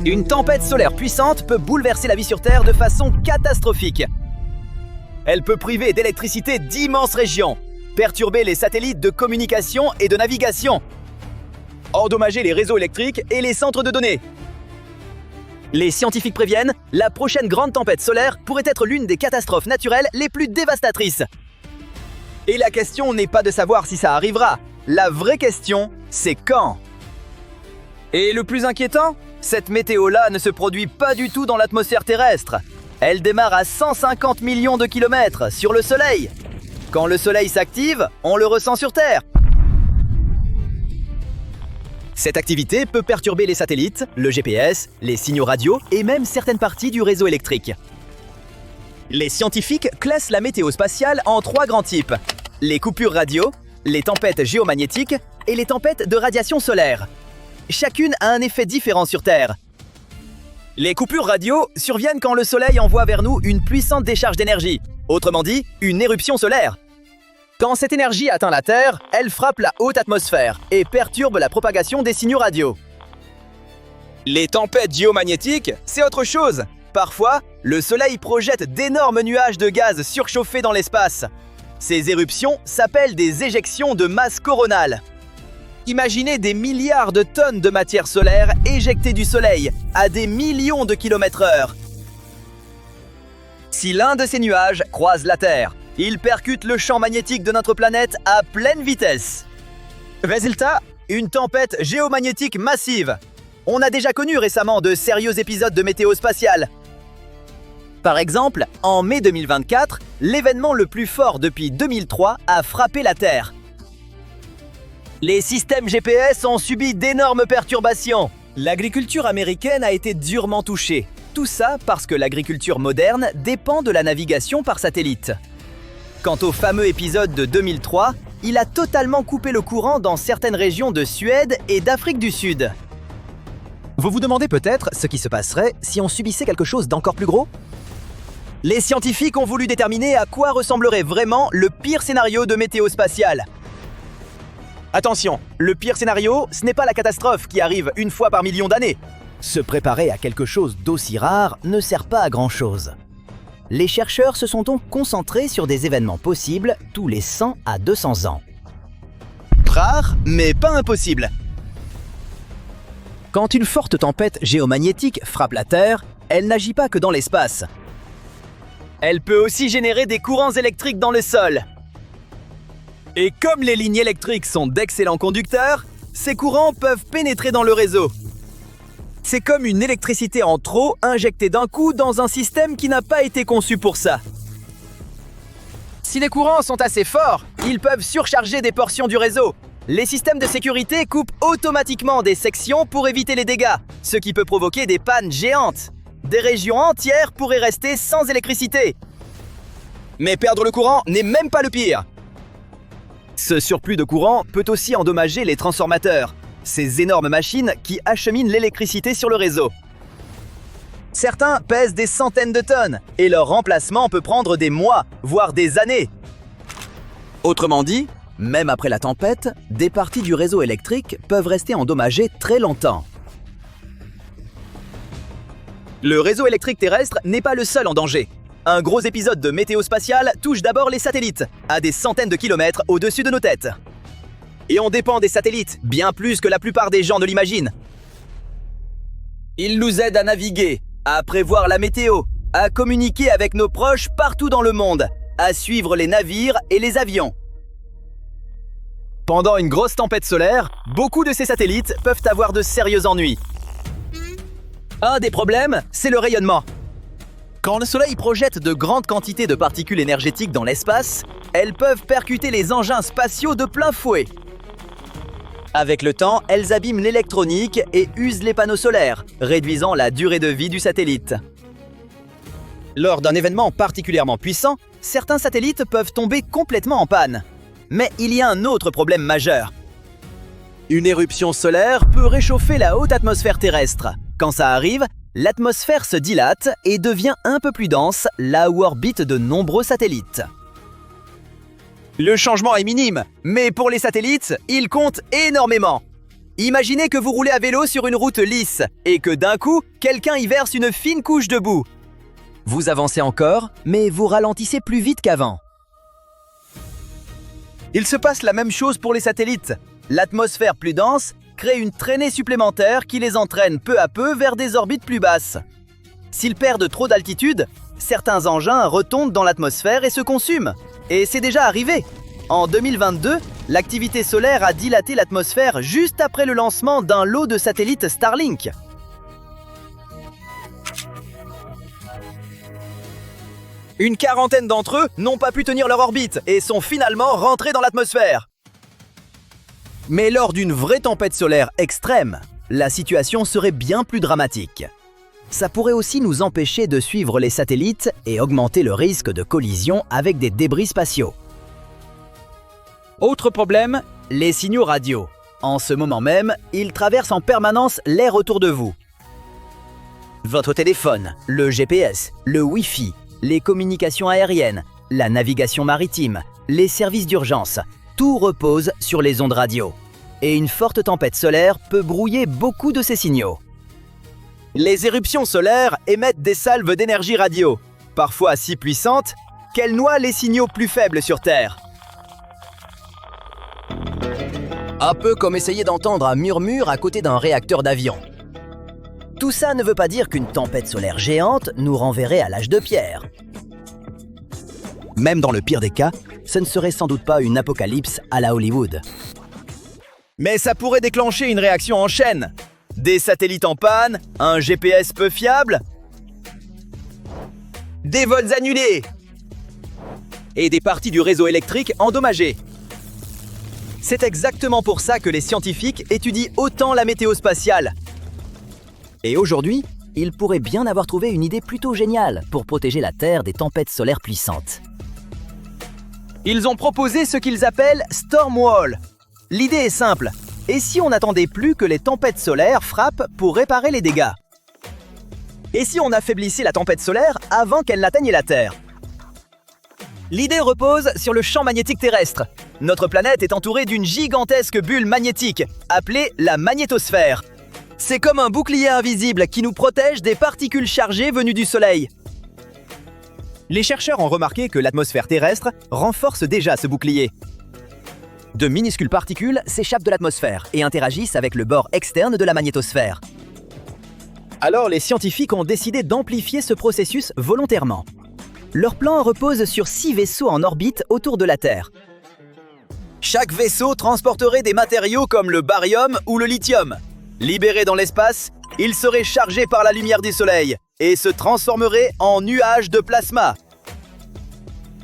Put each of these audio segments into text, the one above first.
Une tempête solaire puissante peut bouleverser la vie sur Terre de façon catastrophique. Elle peut priver d'électricité d'immenses régions, perturber les satellites de communication et de navigation, endommager les réseaux électriques et les centres de données. Les scientifiques préviennent, la prochaine grande tempête solaire pourrait être l'une des catastrophes naturelles les plus dévastatrices. Et la question n'est pas de savoir si ça arrivera. La vraie question, c'est quand. Et le plus inquiétant, cette météo-là ne se produit pas du tout dans l'atmosphère terrestre. Elle démarre à 150 millions de kilomètres sur le Soleil. Quand le Soleil s'active, on le ressent sur Terre. Cette activité peut perturber les satellites, le GPS, les signaux radio et même certaines parties du réseau électrique. Les scientifiques classent la météo spatiale en 3 grands types. Les coupures radio, les tempêtes géomagnétiques et les tempêtes de radiation solaire. Chacune a un effet différent sur Terre. Les coupures radio surviennent quand le Soleil envoie vers nous une puissante décharge d'énergie, autrement dit, une éruption solaire. Quand cette énergie atteint la Terre, elle frappe la haute atmosphère et perturbe la propagation des signaux radio. Les tempêtes géomagnétiques, c'est autre chose. Parfois, le Soleil projette d'énormes nuages de gaz surchauffés dans l'espace. Ces éruptions s'appellent des éjections de masse coronale. Imaginez des milliards de tonnes de matière solaire éjectées du Soleil à des millions de kilomètres/heure. Si l'un de ces nuages croise la Terre, il percute le champ magnétique de notre planète à pleine vitesse. Résultat, une tempête géomagnétique massive. On a déjà connu récemment de sérieux épisodes de météo spatiale. Par exemple, en mai 2024, l'événement le plus fort depuis 2003 a frappé la Terre. Les systèmes GPS ont subi d'énormes perturbations. L'agriculture américaine a été durement touchée. Tout ça parce que l'agriculture moderne dépend de la navigation par satellite. Quant au fameux épisode de 2003, il a totalement coupé le courant dans certaines régions de Suède et d'Afrique du Sud. Vous vous demandez peut-être ce qui se passerait si on subissait quelque chose d'encore plus gros ? Les scientifiques ont voulu déterminer à quoi ressemblerait vraiment le pire scénario de météo spatiale. Attention, le pire scénario, ce n'est pas la catastrophe qui arrive une fois par million d'années. Se préparer à quelque chose d'aussi rare ne sert pas à grand-chose. Les chercheurs se sont donc concentrés sur des événements possibles tous les 100 à 200 ans. Rare, mais pas impossible. Quand une forte tempête géomagnétique frappe la Terre, elle n'agit pas que dans l'espace. Elle peut aussi générer des courants électriques dans le sol. Et comme les lignes électriques sont d'excellents conducteurs, ces courants peuvent pénétrer dans le réseau. C'est comme une électricité en trop injectée d'un coup dans un système qui n'a pas été conçu pour ça. Si les courants sont assez forts, ils peuvent surcharger des portions du réseau. Les systèmes de sécurité coupent automatiquement des sections pour éviter les dégâts, ce qui peut provoquer des pannes géantes. Des régions entières pourraient rester sans électricité. Mais perdre le courant n'est même pas le pire. Ce surplus de courant peut aussi endommager les transformateurs, ces énormes machines qui acheminent l'électricité sur le réseau. Certains pèsent des centaines de tonnes et leur remplacement peut prendre des mois, voire des années. Autrement dit, même après la tempête, des parties du réseau électrique peuvent rester endommagées très longtemps. Le réseau électrique terrestre n'est pas le seul en danger. Un gros épisode de météo spatiale touche d'abord les satellites, à des centaines de kilomètres au-dessus de nos têtes. Et on dépend des satellites, bien plus que la plupart des gens ne l'imaginent. Ils nous aident à naviguer, à prévoir la météo, à communiquer avec nos proches partout dans le monde, à suivre les navires et les avions. Pendant une grosse tempête solaire, beaucoup de ces satellites peuvent avoir de sérieux ennuis. Un des problèmes, c'est le rayonnement. Quand le Soleil projette de grandes quantités de particules énergétiques dans l'espace, elles peuvent percuter les engins spatiaux de plein fouet. Avec le temps, elles abîment l'électronique et usent les panneaux solaires, réduisant la durée de vie du satellite. Lors d'un événement particulièrement puissant, certains satellites peuvent tomber complètement en panne. Mais il y a un autre problème majeur. Une éruption solaire peut réchauffer la haute atmosphère terrestre. Quand ça arrive, l'atmosphère se dilate et devient un peu plus dense là où orbitent de nombreux satellites. Le changement est minime, mais pour les satellites, il compte énormément. Imaginez que vous roulez à vélo sur une route lisse et que d'un coup, quelqu'un y verse une fine couche de boue. Vous avancez encore, mais vous ralentissez plus vite qu'avant. Il se passe la même chose pour les satellites. L'atmosphère plus dense crée une traînée supplémentaire qui les entraîne peu à peu vers des orbites plus basses. S'ils perdent trop d'altitude, certains engins retombent dans l'atmosphère et se consument. Et c'est déjà arrivé. En 2022, l'activité solaire a dilaté l'atmosphère juste après le lancement d'un lot de satellites Starlink. Une quarantaine d'entre eux n'ont pas pu tenir leur orbite et sont finalement rentrés dans l'atmosphère. Mais lors d'une vraie tempête solaire extrême, la situation serait bien plus dramatique. Ça pourrait aussi nous empêcher de suivre les satellites et augmenter le risque de collision avec des débris spatiaux. Autre problème, les signaux radio. En ce moment même, ils traversent en permanence l'air autour de vous. Votre téléphone, le GPS, le Wi-Fi, les communications aériennes, la navigation maritime, les services d'urgence, tout repose sur les ondes radio. Et une forte tempête solaire peut brouiller beaucoup de ces signaux. Les éruptions solaires émettent des salves d'énergie radio, parfois si puissantes qu'elles noient les signaux plus faibles sur Terre. Un peu comme essayer d'entendre un murmure à côté d'un réacteur d'avion. Tout ça ne veut pas dire qu'une tempête solaire géante nous renverrait à l'âge de pierre. Même dans le pire des cas, ce ne serait sans doute pas une apocalypse à la Hollywood. Mais ça pourrait déclencher une réaction en chaîne. Des satellites en panne, un GPS peu fiable, des vols annulés et des parties du réseau électrique endommagées. C'est exactement pour ça que les scientifiques étudient autant la météo spatiale. Et aujourd'hui, ils pourraient bien avoir trouvé une idée plutôt géniale pour protéger la Terre des tempêtes solaires puissantes. Ils ont proposé ce qu'ils appellent Storm Wall. L'idée est simple. Et si on n'attendait plus que les tempêtes solaires frappent pour réparer les dégâts? Et si on affaiblissait la tempête solaire avant qu'elle n'atteigne la Terre? L'idée repose sur le champ magnétique terrestre. Notre planète est entourée d'une gigantesque bulle magnétique, appelée la magnétosphère. C'est comme un bouclier invisible qui nous protège des particules chargées venues du Soleil. Les chercheurs ont remarqué que l'atmosphère terrestre renforce déjà ce bouclier. De minuscules particules s'échappent de l'atmosphère et interagissent avec le bord externe de la magnétosphère. Alors les scientifiques ont décidé d'amplifier ce processus volontairement. Leur plan repose sur 6 vaisseaux en orbite autour de la Terre. Chaque vaisseau transporterait des matériaux comme le barium ou le lithium. Libérés dans l'espace, ils seraient chargés par la lumière du Soleil et se transformeraient en nuages de plasma.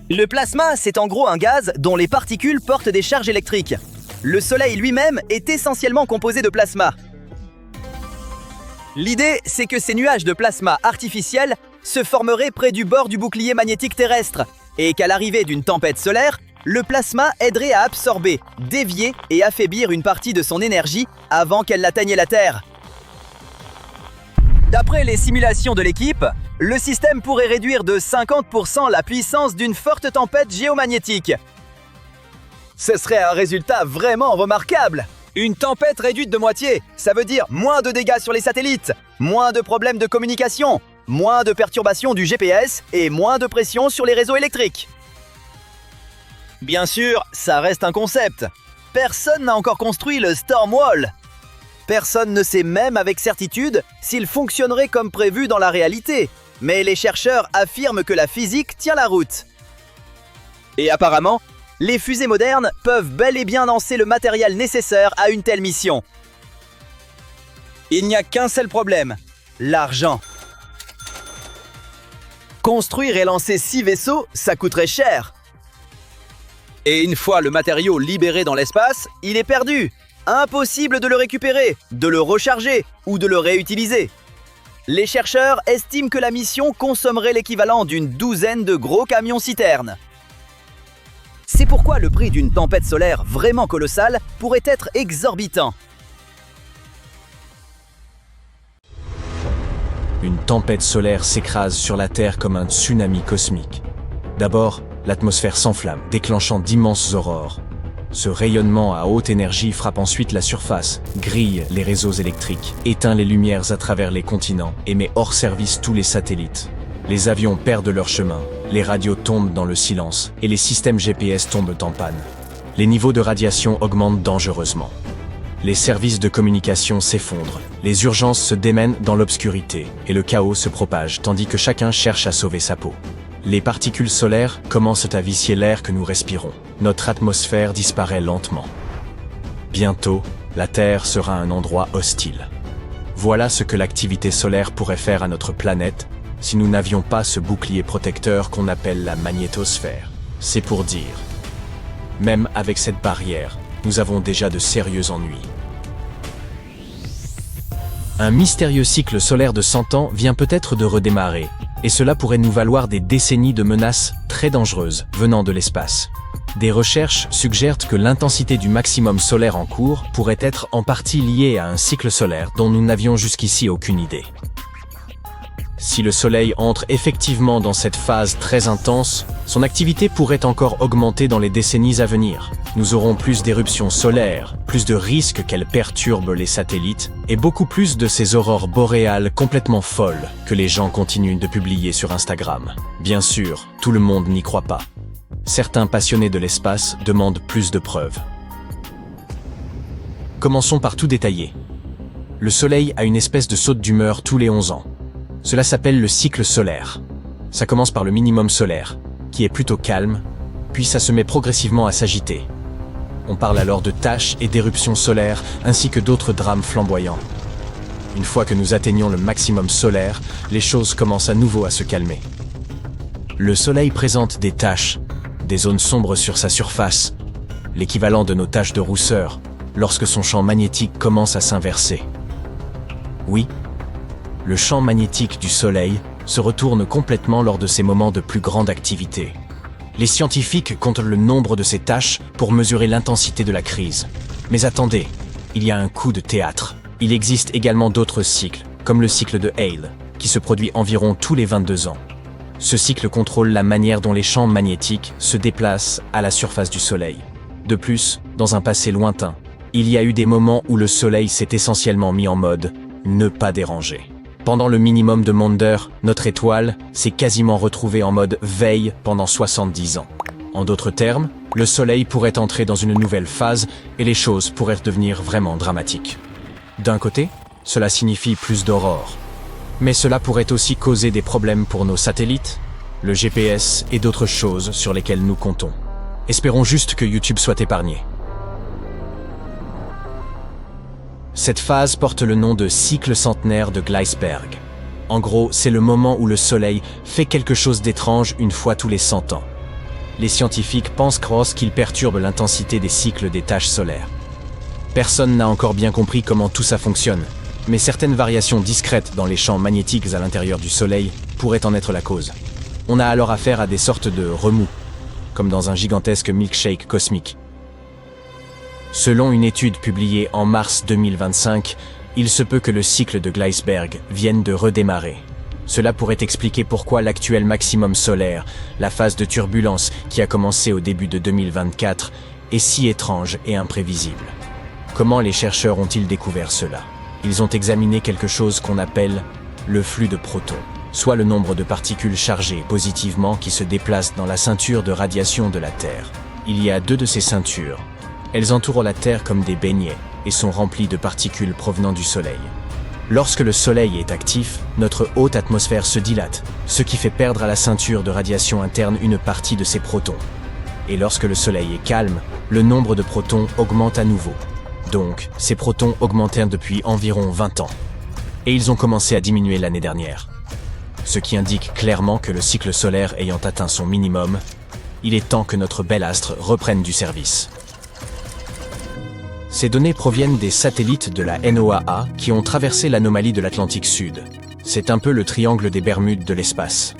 Le plasma, c'est en gros un gaz dont les particules portent des charges électriques. Le Soleil lui-même est essentiellement composé de plasma. L'idée, c'est que ces nuages de plasma artificiels se formeraient près du bord du bouclier magnétique terrestre et qu'à l'arrivée d'une tempête solaire, le plasma aiderait à absorber, dévier et affaiblir une partie de son énergie avant qu'elle n'atteigne la Terre. D'après les simulations de l'équipe, le système pourrait réduire de 50% la puissance d'une forte tempête géomagnétique. Ce serait un résultat vraiment remarquable. Une tempête réduite de moitié, ça veut dire moins de dégâts sur les satellites, moins de problèmes de communication, moins de perturbations du GPS et moins de pression sur les réseaux électriques. Bien sûr, ça reste un concept. Personne n'a encore construit le Storm Wall. Personne ne sait même avec certitude s'il fonctionnerait comme prévu dans la réalité. Mais les chercheurs affirment que la physique tient la route. Et apparemment, les fusées modernes peuvent bel et bien lancer le matériel nécessaire à une telle mission. Il n'y a qu'un seul problème, l'argent. Construire et lancer 6 vaisseaux, ça coûterait cher. Et une fois le matériau libéré dans l'espace, il est perdu. Impossible de le récupérer, de le recharger ou de le réutiliser. Les chercheurs estiment que la mission consommerait l'équivalent d'une douzaine de gros camions-citernes. C'est pourquoi le prix d'une tempête solaire vraiment colossale pourrait être exorbitant. Une tempête solaire s'écrase sur la Terre comme un tsunami cosmique. D'abord, l'atmosphère s'enflamme, déclenchant d'immenses aurores. Ce rayonnement à haute énergie frappe ensuite la surface, grille les réseaux électriques, éteint les lumières à travers les continents et met hors service tous les satellites. Les avions perdent leur chemin, les radios tombent dans le silence et les systèmes GPS tombent en panne. Les niveaux de radiation augmentent dangereusement. Les services de communication s'effondrent, les urgences se démènent dans l'obscurité et le chaos se propage tandis que chacun cherche à sauver sa peau. Les particules solaires commencent à vicier l'air que nous respirons. Notre atmosphère disparaît lentement. Bientôt, la Terre sera un endroit hostile. Voilà ce que l'activité solaire pourrait faire à notre planète si nous n'avions pas ce bouclier protecteur qu'on appelle la magnétosphère. C'est pour dire. Même avec cette barrière, nous avons déjà de sérieux ennuis. Un mystérieux cycle solaire de 100 ans vient peut-être de redémarrer, et cela pourrait nous valoir des décennies de menaces très dangereuses venant de l'espace. Des recherches suggèrent que l'intensité du maximum solaire en cours pourrait être en partie liée à un cycle solaire dont nous n'avions jusqu'ici aucune idée. Si le Soleil entre effectivement dans cette phase très intense, son activité pourrait encore augmenter dans les décennies à venir. Nous aurons plus d'éruptions solaires, plus de risques qu'elles perturbent les satellites, et beaucoup plus de ces aurores boréales complètement folles que les gens continuent de publier sur Instagram. Bien sûr, tout le monde n'y croit pas. Certains passionnés de l'espace demandent plus de preuves. Commençons par tout détailler. Le Soleil a une espèce de saute d'humeur tous les 11 ans. Cela s'appelle le cycle solaire. Ça commence par le minimum solaire, qui est plutôt calme, puis ça se met progressivement à s'agiter. On parle alors de taches et d'éruptions solaires, ainsi que d'autres drames flamboyants. Une fois que nous atteignons le maximum solaire, les choses commencent à nouveau à se calmer. Le Soleil présente des taches, des zones sombres sur sa surface, l'équivalent de nos taches de rousseur, lorsque son champ magnétique commence à s'inverser. Oui, le champ magnétique du Soleil se retourne complètement lors de ces moments de plus grande activité. Les scientifiques comptent le nombre de ces taches pour mesurer l'intensité de la crise. Mais attendez, il y a un coup de théâtre. Il existe également d'autres cycles, comme le cycle de Hale, qui se produit environ tous les 22 ans. Ce cycle contrôle la manière dont les champs magnétiques se déplacent à la surface du Soleil. De plus, dans un passé lointain, il y a eu des moments où le Soleil s'est essentiellement mis en mode « ne pas déranger ». Pendant le minimum de Maunder, notre étoile s'est quasiment retrouvée en mode veille pendant 70 ans. En d'autres termes, le Soleil pourrait entrer dans une nouvelle phase et les choses pourraient devenir vraiment dramatiques. D'un côté, cela signifie plus d'aurores. Mais cela pourrait aussi causer des problèmes pour nos satellites, le GPS et d'autres choses sur lesquelles nous comptons. Espérons juste que YouTube soit épargné. Cette phase porte le nom de cycle centenaire de Gleisberg. En gros, c'est le moment où le Soleil fait quelque chose d'étrange une fois tous les 100 ans. Les scientifiques pensent qu'il perturbe l'intensité des cycles des taches solaires. Personne n'a encore bien compris comment tout ça fonctionne, mais certaines variations discrètes dans les champs magnétiques à l'intérieur du Soleil pourraient en être la cause. On a alors affaire à des sortes de remous, comme dans un gigantesque milkshake cosmique. Selon une étude publiée en mars 2025, il se peut que le cycle de Gleisberg vienne de redémarrer. Cela pourrait expliquer pourquoi l'actuel maximum solaire, la phase de turbulence qui a commencé au début de 2024, est si étrange et imprévisible. Comment les chercheurs ont-ils découvert cela? Ils ont examiné quelque chose qu'on appelle le flux de protons, soit le nombre de particules chargées positivement qui se déplacent dans la ceinture de radiation de la Terre. Il y a 2 de ces ceintures. Elles entourent la Terre comme des beignets et sont remplies de particules provenant du Soleil. Lorsque le Soleil est actif, notre haute atmosphère se dilate, ce qui fait perdre à la ceinture de radiation interne une partie de ses protons. Et lorsque le Soleil est calme, le nombre de protons augmente à nouveau. Donc, ces protons augmentèrent depuis environ 20 ans. Et ils ont commencé à diminuer l'année dernière. Ce qui indique clairement que le cycle solaire ayant atteint son minimum, il est temps que notre bel astre reprenne du service. Ces données proviennent des satellites de la NOAA qui ont traversé l'anomalie de l'Atlantique Sud. C'est un peu le triangle des Bermudes de l'espace.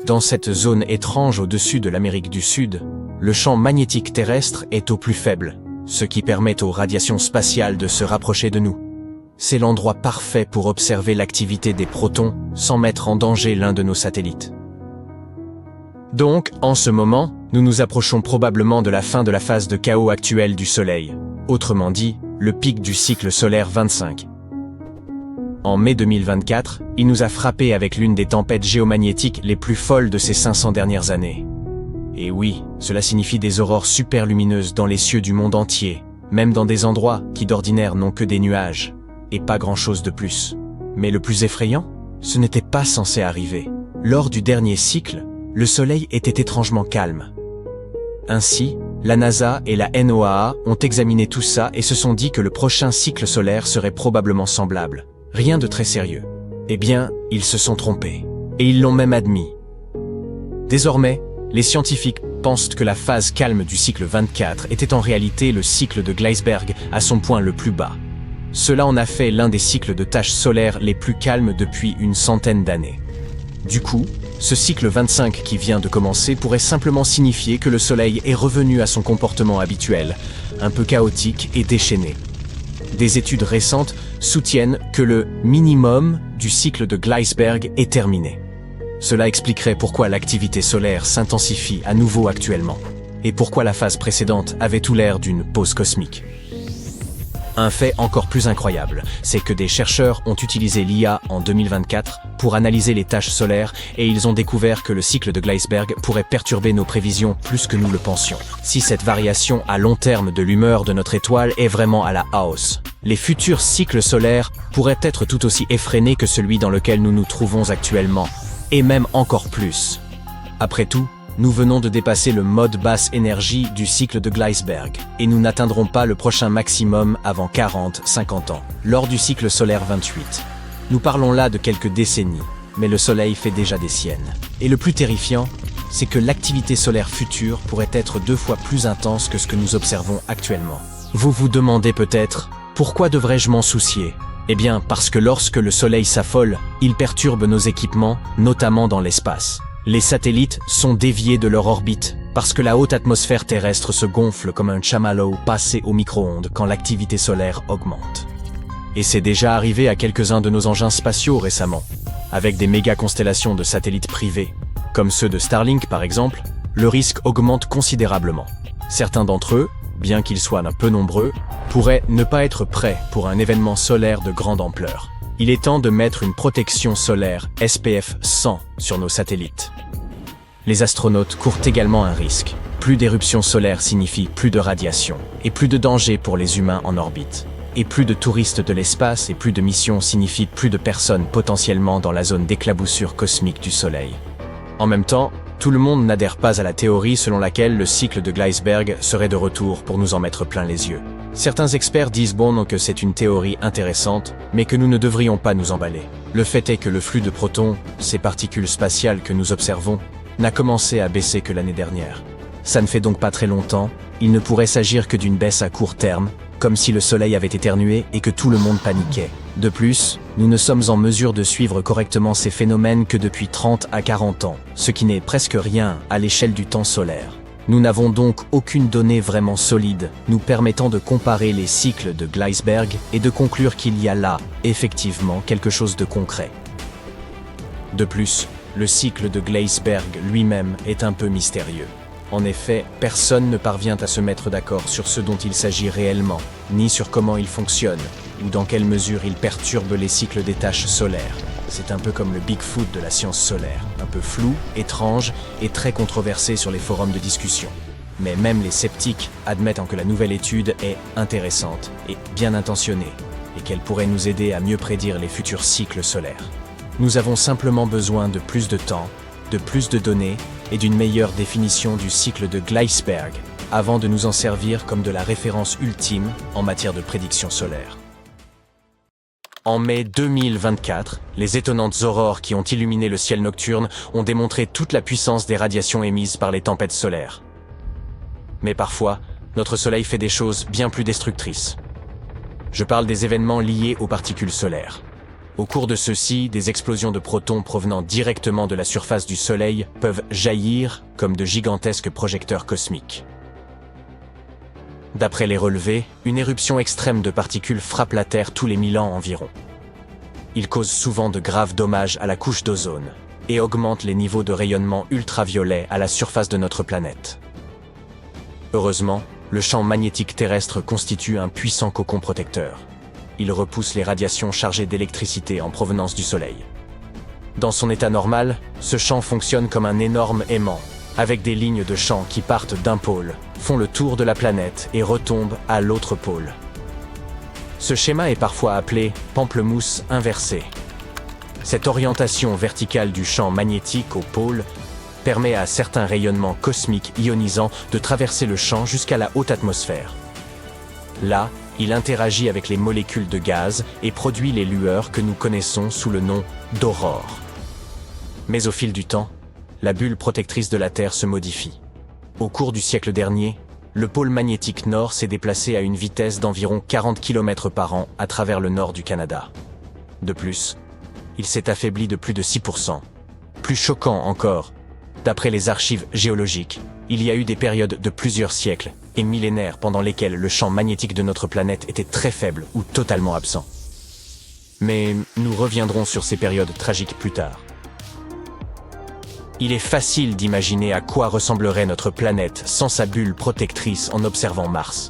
Dans cette zone étrange au-dessus de l'Amérique du Sud, le champ magnétique terrestre est au plus faible, ce qui permet aux radiations spatiales de se rapprocher de nous. C'est l'endroit parfait pour observer l'activité des protons sans mettre en danger l'un de nos satellites. Donc, en ce moment, nous nous approchons probablement de la fin de la phase de chaos actuelle du Soleil. Autrement dit, le pic du cycle solaire 25. En mai 2024, il nous a frappé avec l'une des tempêtes géomagnétiques les plus folles de ces 500 dernières années. Et oui, cela signifie des aurores super lumineuses dans les cieux du monde entier, même dans des endroits qui d'ordinaire n'ont que des nuages, et pas grand-chose de plus. Mais le plus effrayant, ce n'était pas censé arriver. Lors du dernier cycle, le Soleil était étrangement calme. Ainsi, la NASA et la NOAA ont examiné tout ça et se sont dit que le prochain cycle solaire serait probablement semblable. Rien de très sérieux. Eh bien, ils se sont trompés. Et ils l'ont même admis. Désormais, les scientifiques pensent que la phase calme du cycle 24 était en réalité le cycle de Gleisberg à son point le plus bas. Cela en a fait l'un des cycles de taches solaires les plus calmes depuis une centaine d'années. Du coup, ce cycle 25 qui vient de commencer pourrait simplement signifier que le Soleil est revenu à son comportement habituel, un peu chaotique et déchaîné. Des études récentes soutiennent que le minimum du cycle de Gleisberg est terminé. Cela expliquerait pourquoi l'activité solaire s'intensifie à nouveau actuellement, et pourquoi la phase précédente avait tout l'air d'une pause cosmique. Un fait encore plus incroyable, c'est que des chercheurs ont utilisé l'IA en 2024 pour analyser les taches solaires et ils ont découvert que le cycle de Gleisberg pourrait perturber nos prévisions plus que nous le pensions. Si cette variation à long terme de l'humeur de notre étoile est vraiment à la hausse, les futurs cycles solaires pourraient être tout aussi effrénés que celui dans lequel nous nous trouvons actuellement, et même encore plus. Après tout, nous venons de dépasser le mode basse énergie du cycle de Gleisberg, et nous n'atteindrons pas le prochain maximum avant 40-50 ans, lors du cycle solaire 28. Nous parlons là de quelques décennies, mais le Soleil fait déjà des siennes. Et le plus terrifiant, c'est que l'activité solaire future pourrait être 2 fois plus intense que ce que nous observons actuellement. Vous vous demandez peut-être, pourquoi devrais-je m'en soucier ? Eh bien, parce que lorsque le Soleil s'affole, il perturbe nos équipements, notamment dans l'espace. Les satellites sont déviés de leur orbite, parce que la haute atmosphère terrestre se gonfle comme un chamallow passé au micro-ondes quand l'activité solaire augmente. Et c'est déjà arrivé à quelques-uns de nos engins spatiaux récemment. Avec des méga-constellations de satellites privés, comme ceux de Starlink par exemple, le risque augmente considérablement. Certains d'entre eux, bien qu'ils soient un peu nombreux, pourraient ne pas être prêts pour un événement solaire de grande ampleur. Il est temps de mettre une protection solaire SPF 100 sur nos satellites. Les astronautes courent également un risque. Plus d'éruptions solaires signifie plus de radiation, et plus de danger pour les humains en orbite. Et plus de touristes de l'espace et plus de missions signifient plus de personnes potentiellement dans la zone d'éclaboussure cosmique du Soleil. En même temps, tout le monde n'adhère pas à la théorie selon laquelle le cycle de Gleisberg serait de retour pour nous en mettre plein les yeux. Certains experts disent que c'est une théorie intéressante, mais que nous ne devrions pas nous emballer. Le fait est que le flux de protons, ces particules spatiales que nous observons, n'a commencé à baisser que l'année dernière. Ça ne fait donc pas très longtemps, il ne pourrait s'agir que d'une baisse à court terme, comme si le Soleil avait éternué et que tout le monde paniquait. De plus, nous ne sommes en mesure de suivre correctement ces phénomènes que depuis 30 à 40 ans, ce qui n'est presque rien à l'échelle du temps solaire. Nous n'avons donc aucune donnée vraiment solide nous permettant de comparer les cycles de Gleisberg et de conclure qu'il y a là, effectivement, quelque chose de concret. De plus, le cycle de Gleisberg lui-même est un peu mystérieux. En effet, personne ne parvient à se mettre d'accord sur ce dont il s'agit réellement, ni sur comment il fonctionne, ou dans quelle mesure il perturbe les cycles des taches solaires. C'est un peu comme le Bigfoot de la science solaire, un peu flou, étrange et très controversé sur les forums de discussion. Mais même les sceptiques admettent que la nouvelle étude est intéressante et bien intentionnée, et qu'elle pourrait nous aider à mieux prédire les futurs cycles solaires. Nous avons simplement besoin de plus de temps, de plus de données et d'une meilleure définition du cycle de Gleisberg avant de nous en servir comme de la référence ultime en matière de prédiction solaire. En mai 2024, les étonnantes aurores qui ont illuminé le ciel nocturne ont démontré toute la puissance des radiations émises par les tempêtes solaires. Mais parfois, notre Soleil fait des choses bien plus destructrices. Je parle des événements liés aux particules solaires. Au cours de ceux-ci, des explosions de protons provenant directement de la surface du Soleil peuvent jaillir comme de gigantesques projecteurs cosmiques. D'après les relevés, une éruption extrême de particules frappe la Terre tous les 1000 ans environ. Il cause souvent de graves dommages à la couche d'ozone. et augmente les niveaux de rayonnement ultraviolet à la surface de notre planète. Heureusement, le champ magnétique terrestre constitue un puissant cocon protecteur. Il repousse les radiations chargées d'électricité en provenance du Soleil. Dans son état normal, ce champ fonctionne comme un énorme aimant, avec des lignes de champ qui partent d'un pôle, font le tour de la planète et retombent à l'autre pôle. Ce schéma est parfois appelé pamplemousse inversé. Cette orientation verticale du champ magnétique au pôle permet à certains rayonnements cosmiques ionisants de traverser le champ jusqu'à la haute atmosphère. Là, il interagit avec les molécules de gaz et produit les lueurs que nous connaissons sous le nom d'aurore. Mais au fil du temps, la bulle protectrice de la Terre se modifie. Au cours du siècle dernier, le pôle magnétique nord s'est déplacé à une vitesse d'environ 40 km par an à travers le nord du Canada. De plus, il s'est affaibli de plus de 6%. Plus choquant encore, d'après les archives géologiques, il y a eu des périodes de plusieurs siècles et millénaires pendant lesquelles le champ magnétique de notre planète était très faible ou totalement absent. Mais nous reviendrons sur ces périodes tragiques plus tard. Il est facile d'imaginer à quoi ressemblerait notre planète sans sa bulle protectrice en observant Mars.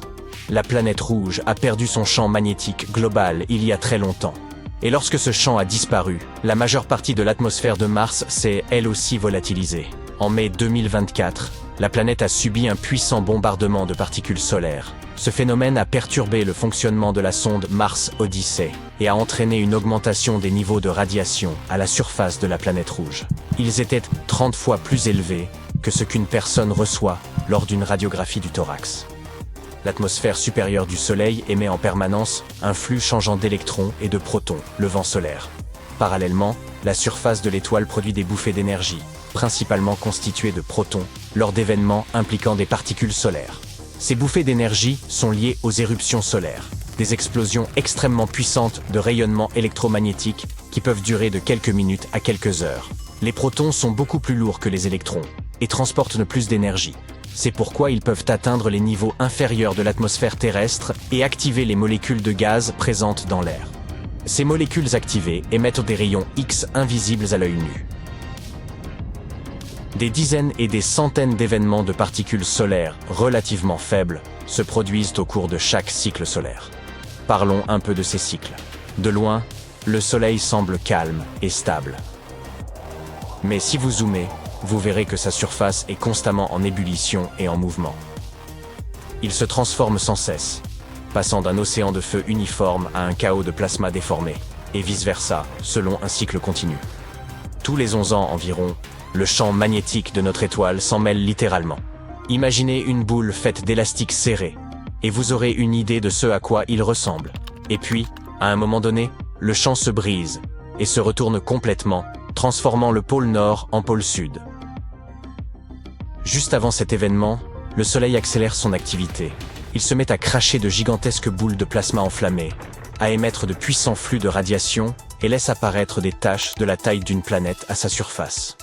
La planète rouge a perdu son champ magnétique global il y a très longtemps. Et lorsque ce champ a disparu, la majeure partie de l'atmosphère de Mars s'est elle aussi volatilisée. En mai 2024, la planète a subi un puissant bombardement de particules solaires. Ce phénomène a perturbé le fonctionnement de la sonde Mars Odyssey et a entraîné une augmentation des niveaux de radiation à la surface de la planète rouge. Ils étaient 30 fois plus élevés que ce qu'une personne reçoit lors d'une radiographie du thorax. L'atmosphère supérieure du Soleil émet en permanence un flux changeant d'électrons et de protons, le vent solaire. Parallèlement, la surface de l'étoile produit des bouffées d'énergie, principalement constituées de protons, lors d'événements impliquant des particules solaires. Ces bouffées d'énergie sont liées aux éruptions solaires, des explosions extrêmement puissantes de rayonnement électromagnétique qui peuvent durer de quelques minutes à quelques heures. Les protons sont beaucoup plus lourds que les électrons et transportent plus d'énergie. C'est pourquoi ils peuvent atteindre les niveaux inférieurs de l'atmosphère terrestre et activer les molécules de gaz présentes dans l'air. Ces molécules activées émettent des rayons X invisibles à l'œil nu. Des dizaines et des centaines d'événements de particules solaires relativement faibles se produisent au cours de chaque cycle solaire. Parlons un peu de ces cycles. De loin, le Soleil semble calme et stable. Mais si vous zoomez, vous verrez que sa surface est constamment en ébullition et en mouvement. Il se transforme sans cesse, passant d'un océan de feu uniforme à un chaos de plasma déformé, et vice-versa, selon un cycle continu. Tous les 11 ans environ, le champ magnétique de notre étoile s'en mêle littéralement. Imaginez une boule faite d'élastique serré, et vous aurez une idée de ce à quoi il ressemble. Et puis, à un moment donné, le champ se brise, et se retourne complètement, transformant le pôle nord en pôle sud. Juste avant cet événement, le Soleil accélère son activité. Il se met à cracher de gigantesques boules de plasma enflammées, à émettre de puissants flux de radiation et laisse apparaître des taches de la taille d'une planète à sa surface.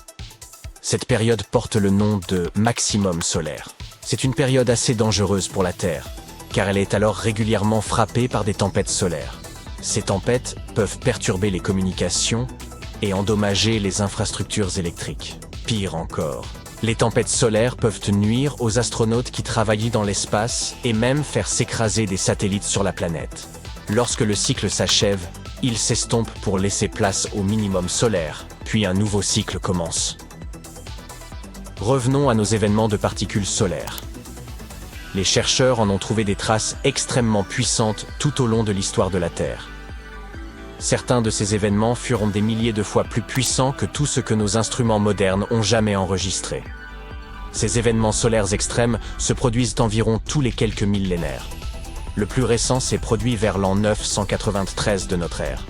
Cette période porte le nom de maximum solaire. C'est une période assez dangereuse pour la Terre, car elle est alors régulièrement frappée par des tempêtes solaires. Ces tempêtes peuvent perturber les communications et endommager les infrastructures électriques. Pire encore, les tempêtes solaires peuvent nuire aux astronautes qui travaillent dans l'espace et même faire s'écraser des satellites sur la planète. Lorsque le cycle s'achève, il s'estompe pour laisser place au minimum solaire, puis un nouveau cycle commence. Revenons à nos événements de particules solaires. Les chercheurs en ont trouvé des traces extrêmement puissantes tout au long de l'histoire de la Terre. Certains de ces événements furent des milliers de fois plus puissants que tout ce que nos instruments modernes ont jamais enregistré. Ces événements solaires extrêmes se produisent environ tous les quelques millénaires. Le plus récent s'est produit vers l'an 993 de notre ère.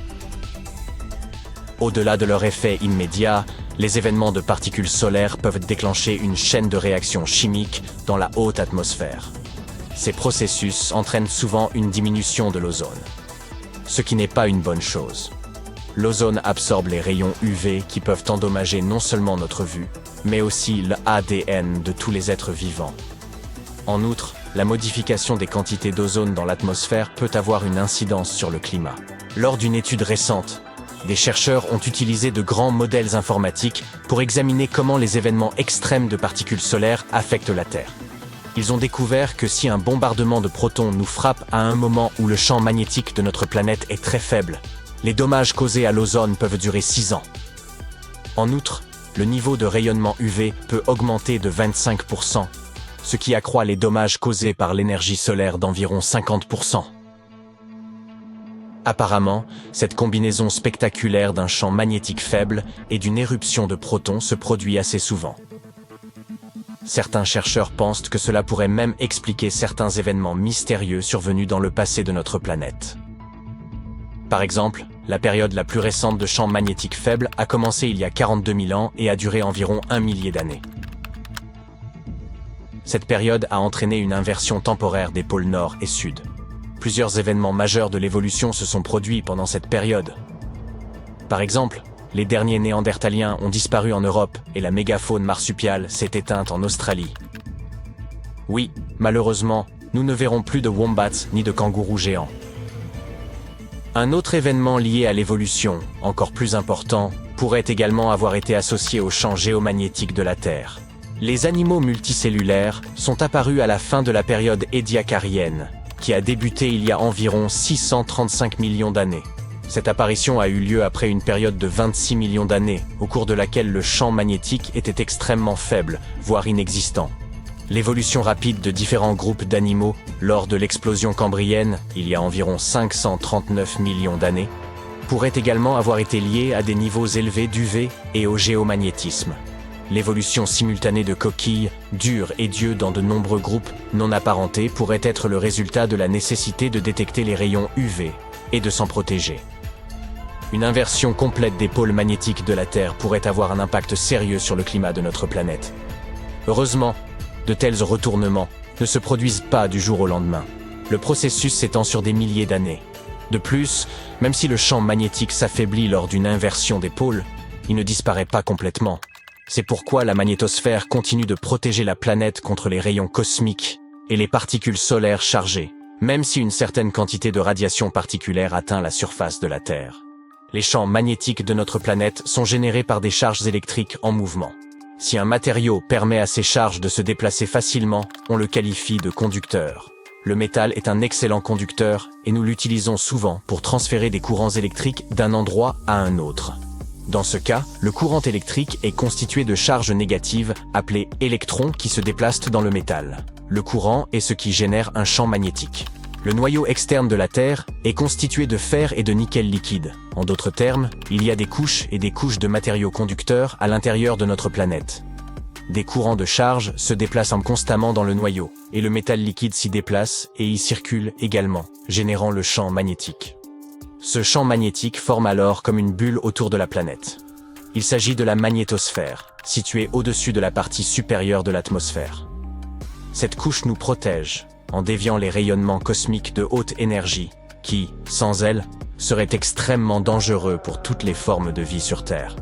Au-delà de leur effet immédiat, les événements de particules solaires peuvent déclencher une chaîne de réactions chimiques dans la haute atmosphère. Ces processus entraînent souvent une diminution de l'ozone, ce qui n'est pas une bonne chose. L'ozone absorbe les rayons UV qui peuvent endommager non seulement notre vue, mais aussi l'ADN de tous les êtres vivants. En outre, la modification des quantités d'ozone dans l'atmosphère peut avoir une incidence sur le climat. Lors d'une étude récente, Des chercheurs ont utilisé de grands modèles informatiques pour examiner comment les événements extrêmes de particules solaires affectent la Terre. Ils ont découvert que si un bombardement de protons nous frappe à un moment où le champ magnétique de notre planète est très faible, les dommages causés à l'ozone peuvent durer 6 ans. En outre, le niveau de rayonnement UV peut augmenter de 25%, ce qui accroît les dommages causés par l'énergie solaire d'environ 50%. Apparemment, cette combinaison spectaculaire d'un champ magnétique faible et d'une éruption de protons se produit assez souvent. Certains chercheurs pensent que cela pourrait même expliquer certains événements mystérieux survenus dans le passé de notre planète. Par exemple, la période la plus récente de champs magnétiques faibles a commencé il y a 42 000 ans et a duré environ 1 millier d'années. Cette période a entraîné une inversion temporaire des pôles nord et sud. Plusieurs événements majeurs de l'évolution se sont produits pendant cette période. Par exemple, les derniers néandertaliens ont disparu en Europe et la mégafaune marsupiale s'est éteinte en Australie. Oui, malheureusement, nous ne verrons plus de wombats ni de kangourous géants. Un autre événement lié à l'évolution, encore plus important, pourrait également avoir été associé au champ géomagnétique de la Terre. Les animaux multicellulaires sont apparus à la fin de la période édiacarienne, qui a débuté il y a environ 635 millions d'années. Cette apparition a eu lieu après une période de 26 millions d'années, au cours de laquelle le champ magnétique était extrêmement faible, voire inexistant. L'évolution rapide de différents groupes d'animaux lors de l'explosion cambrienne, il y a environ 539 millions d'années, pourrait également avoir été liée à des niveaux élevés d'UV et au géomagnétisme. L'évolution simultanée de coquilles, dures et d'yeux dans de nombreux groupes non apparentés pourrait être le résultat de la nécessité de détecter les rayons UV et de s'en protéger. Une inversion complète des pôles magnétiques de la Terre pourrait avoir un impact sérieux sur le climat de notre planète. Heureusement, de tels retournements ne se produisent pas du jour au lendemain. Le processus s'étend sur des milliers d'années. De plus, même si le champ magnétique s'affaiblit lors d'une inversion des pôles, il ne disparaît pas complètement. C'est pourquoi la magnétosphère continue de protéger la planète contre les rayons cosmiques et les particules solaires chargées, même si une certaine quantité de radiation particulière atteint la surface de la Terre. Les champs magnétiques de notre planète sont générés par des charges électriques en mouvement. Si un matériau permet à ces charges de se déplacer facilement, on le qualifie de conducteur. Le métal est un excellent conducteur et nous l'utilisons souvent pour transférer des courants électriques d'un endroit à un autre. Dans ce cas, le courant électrique est constitué de charges négatives appelées électrons qui se déplacent dans le métal. Le courant est ce qui génère un champ magnétique. Le noyau externe de la Terre est constitué de fer et de nickel liquide. En d'autres termes, il y a des couches et des couches de matériaux conducteurs à l'intérieur de notre planète. Des courants de charge se déplacent constamment dans le noyau, et le métal liquide s'y déplace et y circule également, générant le champ magnétique. Ce champ magnétique forme alors comme une bulle autour de la planète. Il s'agit de la magnétosphère, située au-dessus de la partie supérieure de l'atmosphère. Cette couche nous protège, en déviant les rayonnements cosmiques de haute énergie, qui, sans elle, seraient extrêmement dangereux pour toutes les formes de vie sur Terre.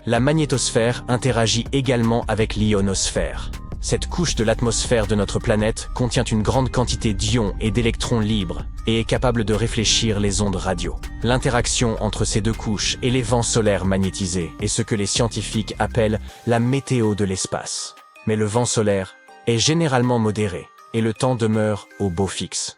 La magnétosphère interagit également avec l'ionosphère. Cette couche de l'atmosphère de notre planète contient une grande quantité d'ions et d'électrons libres et est capable de réfléchir les ondes radio. L'interaction entre ces deux couches et les vents solaires magnétisés est ce que les scientifiques appellent la météo de l'espace. Mais le vent solaire est généralement modéré et le temps demeure au beau fixe.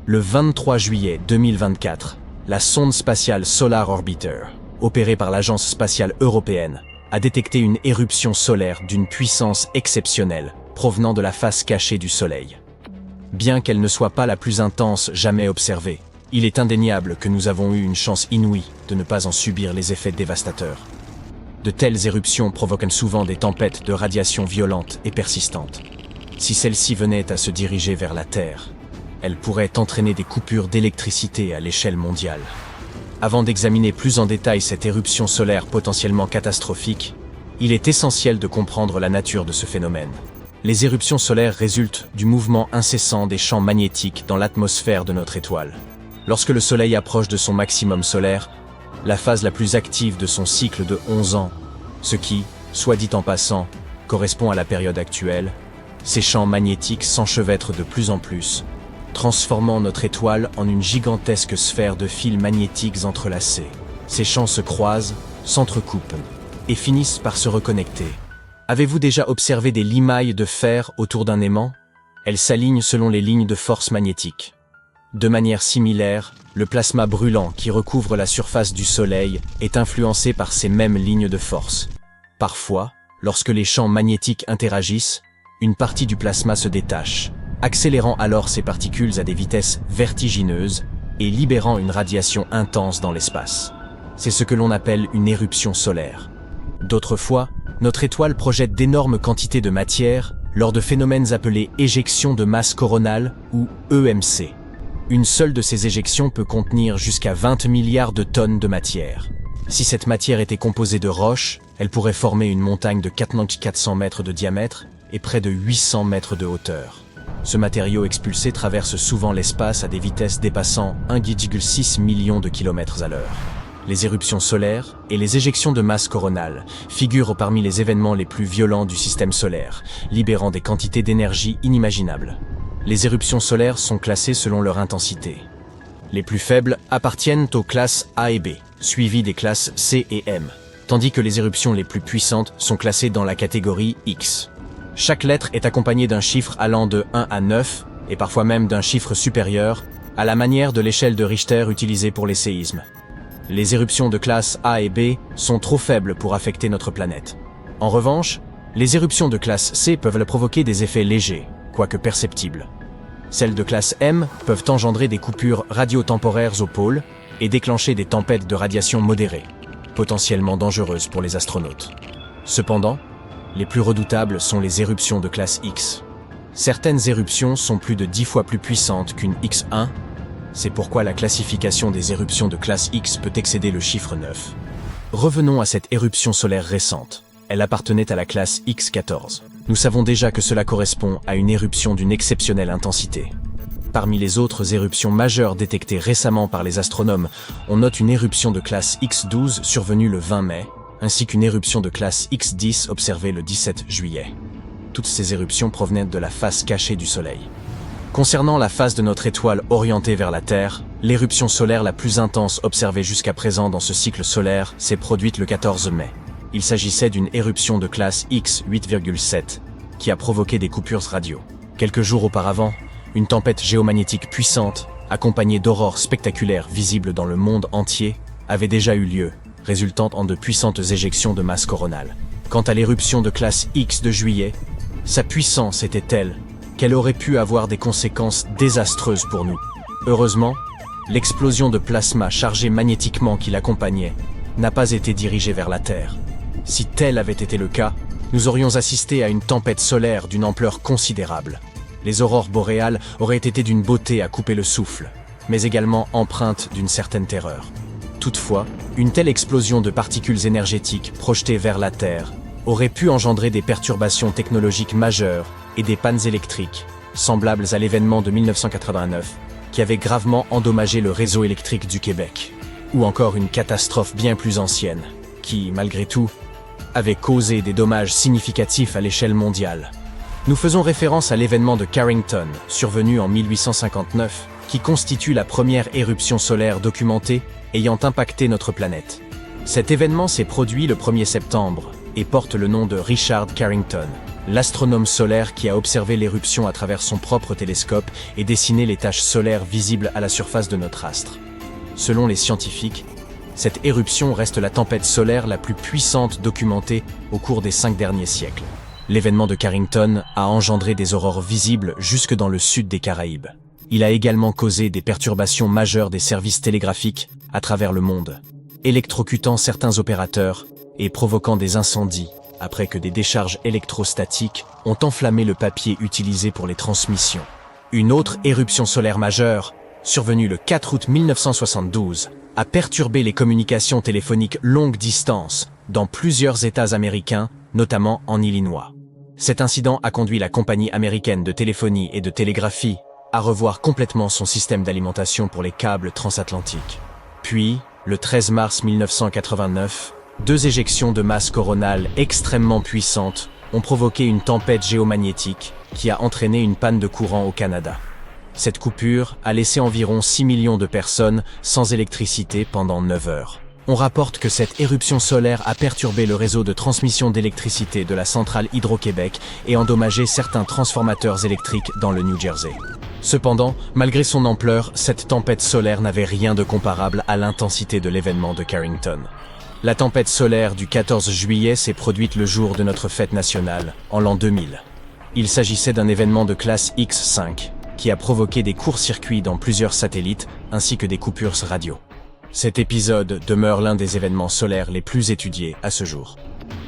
Le 23 juillet 2024, la sonde spatiale Solar Orbiter, opérée par l'Agence spatiale européenne, a détecté une éruption solaire d'une puissance exceptionnelle provenant de la face cachée du Soleil. Bien qu'elle ne soit pas la plus intense jamais observée, il est indéniable que nous avons eu une chance inouïe de ne pas en subir les effets dévastateurs. De telles éruptions provoquent souvent des tempêtes de radiation violentes et persistantes. Si celles-ci venaient à se diriger vers la Terre, elles pourraient entraîner des coupures d'électricité à l'échelle mondiale. Avant d'examiner plus en détail cette éruption solaire potentiellement catastrophique, il est essentiel de comprendre la nature de ce phénomène. Les éruptions solaires résultent du mouvement incessant des champs magnétiques dans l'atmosphère de notre étoile. Lorsque le Soleil approche de son maximum solaire, la phase la plus active de son cycle de 11 ans, ce qui, soit dit en passant, correspond à la période actuelle, ces champs magnétiques s'enchevêtrent de plus en plus, transformant notre étoile en une gigantesque sphère de fils magnétiques entrelacés. Ces champs se croisent, s'entrecoupent et finissent par se reconnecter. Avez-vous déjà observé des limailles de fer autour d'un aimant? Elles s'alignent selon les lignes de force magnétique. De manière similaire, le plasma brûlant qui recouvre la surface du Soleil est influencé par ces mêmes lignes de force. Parfois, lorsque les champs magnétiques interagissent, une partie du plasma se détache, accélérant alors ces particules à des vitesses vertigineuses et libérant une radiation intense dans l'espace. C'est ce que l'on appelle une éruption solaire. D'autres fois, notre étoile projette d'énormes quantités de matière lors de phénomènes appelés éjections de masse coronale ou EMC. Une seule de ces éjections peut contenir jusqu'à 20 milliards de tonnes de matière. Si cette matière était composée de roches, elle pourrait former une montagne de 400 mètres de diamètre et près de 800 mètres de hauteur. Ce matériau expulsé traverse souvent l'espace à des vitesses dépassant 1,6 million de kilomètres à l'heure. Les éruptions solaires et les éjections de masse coronale figurent parmi les événements les plus violents du système solaire, libérant des quantités d'énergie inimaginables. Les éruptions solaires sont classées selon leur intensité. Les plus faibles appartiennent aux classes A et B, suivies des classes C et M, tandis que les éruptions les plus puissantes sont classées dans la catégorie X. Chaque lettre est accompagnée d'un chiffre allant de 1 à 9, et parfois même d'un chiffre supérieur, à la manière de l'échelle de Richter utilisée pour les séismes. Les éruptions de classe A et B sont trop faibles pour affecter notre planète. En revanche, les éruptions de classe C peuvent provoquer des effets légers, quoique perceptibles. Celles de classe M peuvent engendrer des coupures radiotemporaires au pôle et déclencher des tempêtes de radiation modérées, potentiellement dangereuses pour les astronautes. Cependant, les plus redoutables sont les éruptions de classe X. Certaines éruptions sont plus de 10 fois plus puissantes qu'une X1, c'est pourquoi la classification des éruptions de classe X peut excéder le chiffre 9. Revenons à cette éruption solaire récente. Elle appartenait à la classe X14. Nous savons déjà que cela correspond à une éruption d'une exceptionnelle intensité. Parmi les autres éruptions majeures détectées récemment par les astronomes, on note une éruption de classe X12 survenue le 20 mai, ainsi qu'une éruption de classe X10 observée le 17 juillet. Toutes ces éruptions provenaient de la face cachée du Soleil. Concernant la face de notre étoile orientée vers la Terre, l'éruption solaire la plus intense observée jusqu'à présent dans ce cycle solaire s'est produite le 14 mai. Il s'agissait d'une éruption de classe X 8,7 qui a provoqué des coupures radio. Quelques jours auparavant, une tempête géomagnétique puissante, accompagnée d'aurores spectaculaires visibles dans le monde entier, avait déjà eu lieu, résultant en de puissantes éjections de masse coronale. Quant à l'éruption de classe X de juillet, sa puissance était telle qu'elle aurait pu avoir des conséquences désastreuses pour nous. Heureusement, l'explosion de plasma chargé magnétiquement qui l'accompagnait n'a pas été dirigée vers la Terre. Si tel avait été le cas, nous aurions assisté à une tempête solaire d'une ampleur considérable. Les aurores boréales auraient été d'une beauté à couper le souffle, mais également empreintes d'une certaine terreur. Toutefois, une telle explosion de particules énergétiques projetées vers la Terre aurait pu engendrer des perturbations technologiques majeures et des pannes électriques, semblables à l'événement de 1989, qui avait gravement endommagé le réseau électrique du Québec. Ou encore une catastrophe bien plus ancienne, qui, malgré tout, avait causé des dommages significatifs à l'échelle mondiale. Nous faisons référence à l'événement de Carrington, survenu en 1859, qui constitue la première éruption solaire documentée ayant impacté notre planète. Cet événement s'est produit le 1er septembre et porte le nom de Richard Carrington, l'astronome solaire qui a observé l'éruption à travers son propre télescope et dessiné les taches solaires visibles à la surface de notre astre. Selon les scientifiques, cette éruption reste la tempête solaire la plus puissante documentée au cours des 5 derniers siècles. L'événement de Carrington a engendré des aurores visibles jusque dans le sud des Caraïbes. Il a également causé des perturbations majeures des services télégraphiques à travers le monde, électrocutant certains opérateurs et provoquant des incendies après que des décharges électrostatiques ont enflammé le papier utilisé pour les transmissions. Une autre éruption solaire majeure, survenue le 4 août 1972, a perturbé les communications téléphoniques longue distance dans plusieurs États américains, notamment en Illinois. Cet incident a conduit la compagnie américaine de téléphonie et de télégraphie à revoir complètement son système d'alimentation pour les câbles transatlantiques. Puis, le 13 mars 1989, 2 éjections de masse coronale extrêmement puissantes ont provoqué une tempête géomagnétique qui a entraîné une panne de courant au Canada. Cette coupure a laissé environ 6 millions de personnes sans électricité pendant 9 heures. On rapporte que cette éruption solaire a perturbé le réseau de transmission d'électricité de la centrale Hydro-Québec et endommagé certains transformateurs électriques dans le New Jersey. Cependant, malgré son ampleur, cette tempête solaire n'avait rien de comparable à l'intensité de l'événement de Carrington. La tempête solaire du 14 juillet s'est produite le jour de notre fête nationale, en l'an 2000. Il s'agissait d'un événement de classe X5, qui a provoqué des courts-circuits dans plusieurs satellites ainsi que des coupures radio. Cet épisode demeure l'un des événements solaires les plus étudiés à ce jour.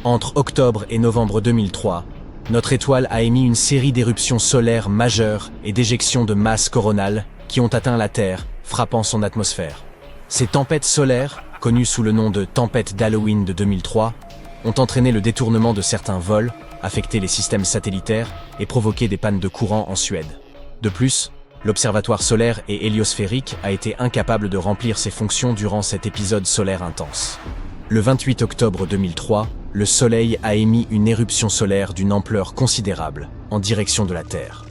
Entre octobre et novembre 2003, notre étoile a émis une série d'éruptions solaires majeures et d'éjections de masse coronale qui ont atteint la Terre, frappant son atmosphère. Ces tempêtes solaires, connues sous le nom de tempête d'Halloween de 2003, ont entraîné le détournement de certains vols, affecté les systèmes satellitaires et provoqué des pannes de courant en Suède. De plus, l'observatoire solaire et héliosphérique a été incapable de remplir ses fonctions durant cet épisode solaire intense. Le 28 octobre 2003, le Soleil a émis une éruption solaire d'une ampleur considérable en direction de la Terre.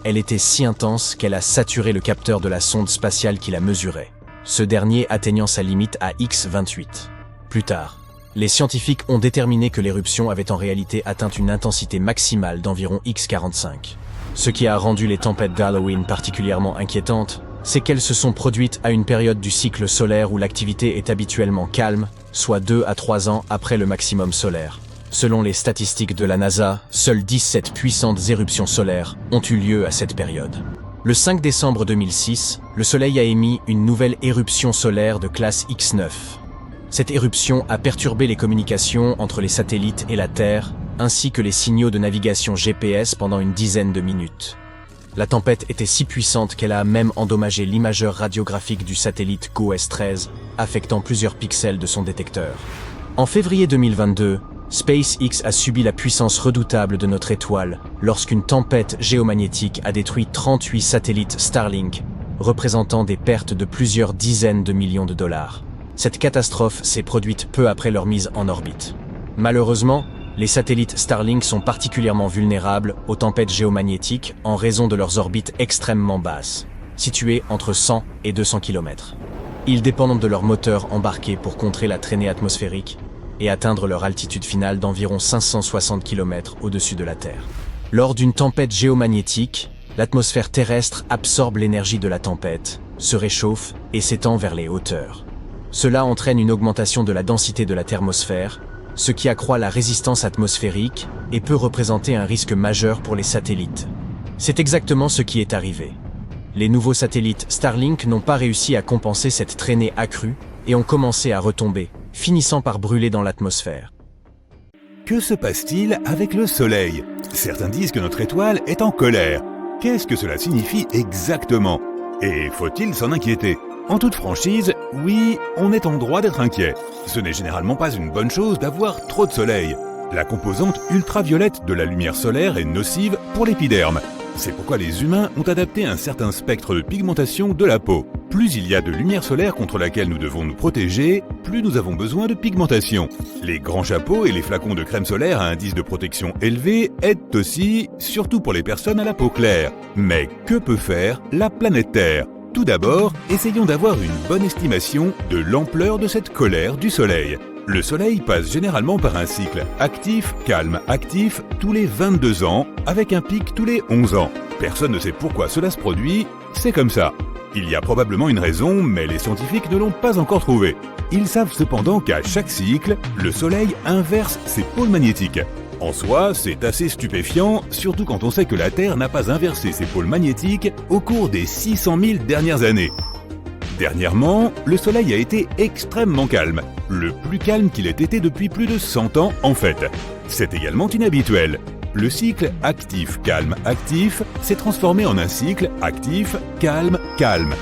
Elle était si intense qu'elle a saturé le capteur de la sonde spatiale qui la mesurait, ce dernier atteignant sa limite à X28. Plus tard, les scientifiques ont déterminé que l'éruption avait en réalité atteint une intensité maximale d'environ X45. Ce qui a rendu les tempêtes d'Halloween particulièrement inquiétantes, c'est qu'elles se sont produites à une période du cycle solaire où l'activité est habituellement calme, soit 2 à 3 ans après le maximum solaire. Selon les statistiques de la NASA, seules 17 puissantes éruptions solaires ont eu lieu à cette période. Le 5 décembre 2006, le Soleil a émis une nouvelle éruption solaire de classe X9. Cette éruption a perturbé les communications entre les satellites et la Terre, ainsi que les signaux de navigation GPS pendant une dizaine de minutes. La tempête était si puissante qu'elle a même endommagé l'imageur radiographique du satellite GOES-13, affectant plusieurs pixels de son détecteur. En février 2022, SpaceX a subi la puissance redoutable de notre étoile lorsqu'une tempête géomagnétique a détruit 38 satellites Starlink, représentant des pertes de plusieurs dizaines de millions de dollars. Cette catastrophe s'est produite peu après leur mise en orbite. Malheureusement, les satellites Starlink sont particulièrement vulnérables aux tempêtes géomagnétiques en raison de leurs orbites extrêmement basses, situées entre 100 et 200 km. Ils dépendent de leurs moteurs embarqués pour contrer la traînée atmosphérique et atteindre leur altitude finale d'environ 560 km au-dessus de la Terre. Lors d'une tempête géomagnétique, l'atmosphère terrestre absorbe l'énergie de la tempête, se réchauffe et s'étend vers les hauteurs. Cela entraîne une augmentation de la densité de la thermosphère, ce qui accroît la résistance atmosphérique et peut représenter un risque majeur pour les satellites. C'est exactement ce qui est arrivé. Les nouveaux satellites Starlink n'ont pas réussi à compenser cette traînée accrue et ont commencé à retomber, finissant par brûler dans l'atmosphère. Que se passe-t-il avec le Soleil? Certains disent que notre étoile est en colère. Qu'est-ce que cela signifie exactement? Et faut-il s'en inquiéter? En toute franchise, oui, on est en droit d'être inquiet. Ce n'est généralement pas une bonne chose d'avoir trop de soleil. La composante ultraviolette de la lumière solaire est nocive pour l'épiderme. C'est pourquoi les humains ont adapté un certain spectre de pigmentation de la peau. Plus il y a de lumière solaire contre laquelle nous devons nous protéger, plus nous avons besoin de pigmentation. Les grands chapeaux et les flacons de crème solaire à indice de protection élevé aident aussi, surtout pour les personnes à la peau claire. Mais que peut faire la planète Terre ? Tout d'abord, essayons d'avoir une bonne estimation de l'ampleur de cette colère du Soleil. Le Soleil passe généralement par un cycle actif-calme-actif tous les 22 ans, avec un pic tous les 11 ans. Personne ne sait pourquoi cela se produit, c'est comme ça. Il y a probablement une raison, mais les scientifiques ne l'ont pas encore trouvée. Ils savent cependant qu'à chaque cycle, le Soleil inverse ses pôles magnétiques. En soi, c'est assez stupéfiant, surtout quand on sait que la Terre n'a pas inversé ses pôles magnétiques au cours des 600 000 dernières années. Dernièrement, le Soleil a été extrêmement calme, le plus calme qu'il ait été depuis plus de 100 ans en fait. C'est également inhabituel. Le cycle actif-calme-actif s'est transformé en un cycle actif-calme-calme.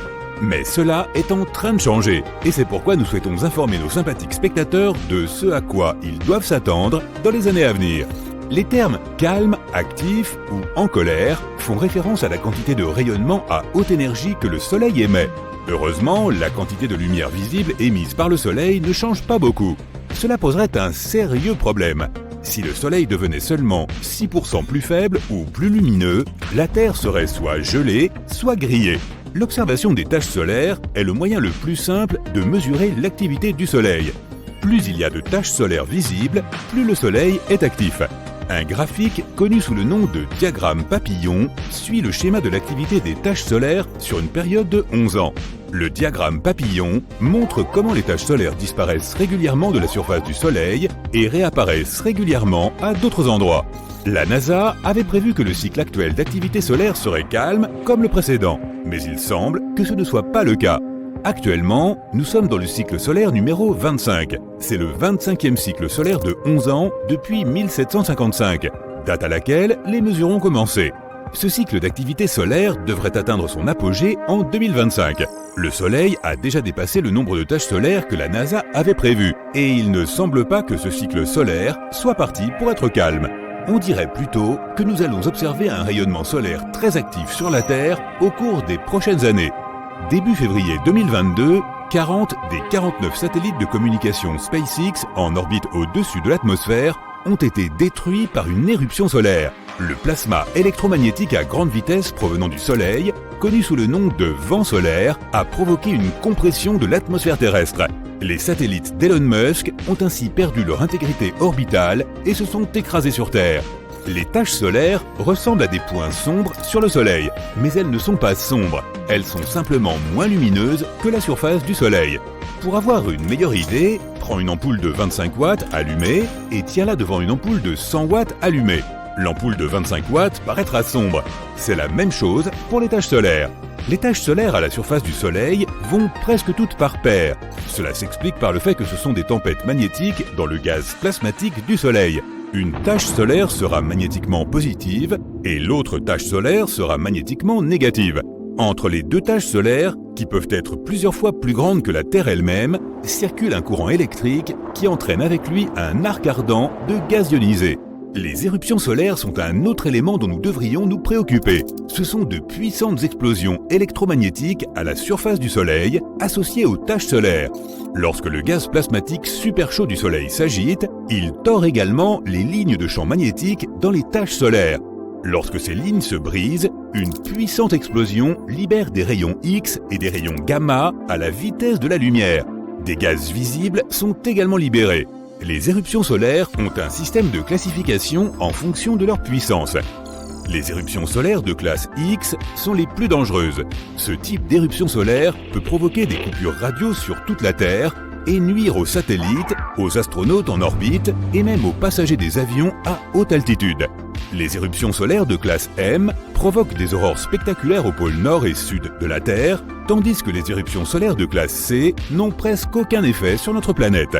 Mais cela est en train de changer, et c'est pourquoi nous souhaitons informer nos sympathiques spectateurs de ce à quoi ils doivent s'attendre dans les années à venir. Les termes calme, actif ou en colère font référence à la quantité de rayonnement à haute énergie que le Soleil émet. Heureusement, la quantité de lumière visible émise par le Soleil ne change pas beaucoup. Cela poserait un sérieux problème. Si le Soleil devenait seulement 6% plus faible ou plus lumineux, la Terre serait soit gelée, soit grillée. L'observation des taches solaires est le moyen le plus simple de mesurer l'activité du Soleil. Plus il y a de taches solaires visibles, plus le Soleil est actif. Un graphique, connu sous le nom de diagramme papillon, suit le schéma de l'activité des taches solaires sur une période de 11 ans. Le diagramme papillon montre comment les taches solaires disparaissent régulièrement de la surface du Soleil et réapparaissent régulièrement à d'autres endroits. La NASA avait prévu que le cycle actuel d'activité solaire serait calme comme le précédent, mais il semble que ce ne soit pas le cas. Actuellement, nous sommes dans le cycle solaire numéro 25. C'est le 25e cycle solaire de 11 ans depuis 1755, date à laquelle les mesures ont commencé. Ce cycle d'activité solaire devrait atteindre son apogée en 2025. Le Soleil a déjà dépassé le nombre de taches solaires que la NASA avait prévu, et il ne semble pas que ce cycle solaire soit parti pour être calme. On dirait plutôt que nous allons observer un rayonnement solaire très actif sur la Terre au cours des prochaines années. Début février 2022, 40 des 49 satellites de communication SpaceX en orbite au-dessus de l'atmosphère ont été détruits par une éruption solaire. Le plasma électromagnétique à grande vitesse provenant du Soleil, connu sous le nom de vent solaire, a provoqué une compression de l'atmosphère terrestre. Les satellites d'Elon Musk ont ainsi perdu leur intégrité orbitale et se sont écrasés sur Terre. Les taches solaires ressemblent à des points sombres sur le Soleil, mais elles ne sont pas sombres, elles sont simplement moins lumineuses que la surface du Soleil. Pour avoir une meilleure idée, prends une ampoule de 25 watts allumée et tiens-la devant une ampoule de 100 watts allumée. L'ampoule de 25 watts paraîtra sombre. C'est la même chose pour les taches solaires. Les taches solaires à la surface du Soleil vont presque toutes par paires. Cela s'explique par le fait que ce sont des tempêtes magnétiques dans le gaz plasmatique du Soleil. Une tache solaire sera magnétiquement positive et l'autre tache solaire sera magnétiquement négative. Entre les deux taches solaires, qui peuvent être plusieurs fois plus grandes que la Terre elle-même, circule un courant électrique qui entraîne avec lui un arc ardent de gaz ionisé. Les éruptions solaires sont un autre élément dont nous devrions nous préoccuper. Ce sont de puissantes explosions électromagnétiques à la surface du Soleil, associées aux taches solaires. Lorsque le gaz plasmatique super chaud du Soleil s'agite, il tord également les lignes de champ magnétique dans les taches solaires. Lorsque ces lignes se brisent, une puissante explosion libère des rayons X et des rayons gamma à la vitesse de la lumière. Des gaz visibles sont également libérés. Les éruptions solaires ont un système de classification en fonction de leur puissance. Les éruptions solaires de classe X sont les plus dangereuses. Ce type d'éruption solaire peut provoquer des coupures radio sur toute la Terre et nuire aux satellites, aux astronautes en orbite et même aux passagers des avions à haute altitude. Les éruptions solaires de classe M provoquent des aurores spectaculaires au pôle nord et sud de la Terre, tandis que les éruptions solaires de classe C n'ont presque aucun effet sur notre planète.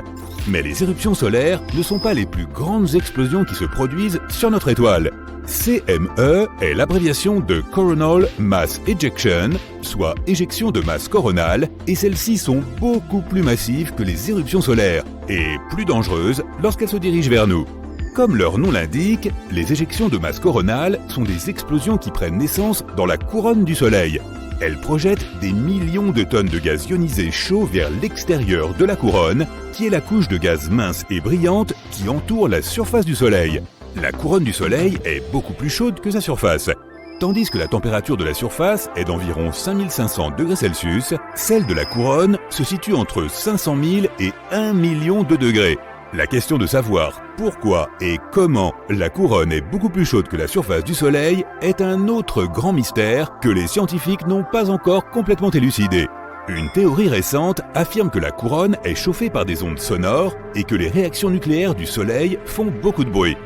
Mais les éruptions solaires ne sont pas les plus grandes explosions qui se produisent sur notre étoile. CME est l'abréviation de Coronal Mass Ejection, soit éjection de masse coronale, et celles-ci sont beaucoup plus massives que les éruptions solaires, et plus dangereuses lorsqu'elles se dirigent vers nous. Comme leur nom l'indique, les éjections de masse coronale sont des explosions qui prennent naissance dans la couronne du Soleil. Elles projettent des millions de tonnes de gaz ionisé chaud vers l'extérieur de la couronne, qui est la couche de gaz mince et brillante qui entoure la surface du Soleil. La couronne du Soleil est beaucoup plus chaude que sa surface. Tandis que la température de la surface est d'environ 5500 degrés Celsius, celle de la couronne se situe entre 500 000 et 1 million de degrés. La question de savoir pourquoi et comment la couronne est beaucoup plus chaude que la surface du Soleil est un autre grand mystère que les scientifiques n'ont pas encore complètement élucidé. Une théorie récente affirme que la couronne est chauffée par des ondes sonores et que les réactions nucléaires du Soleil font beaucoup de bruit.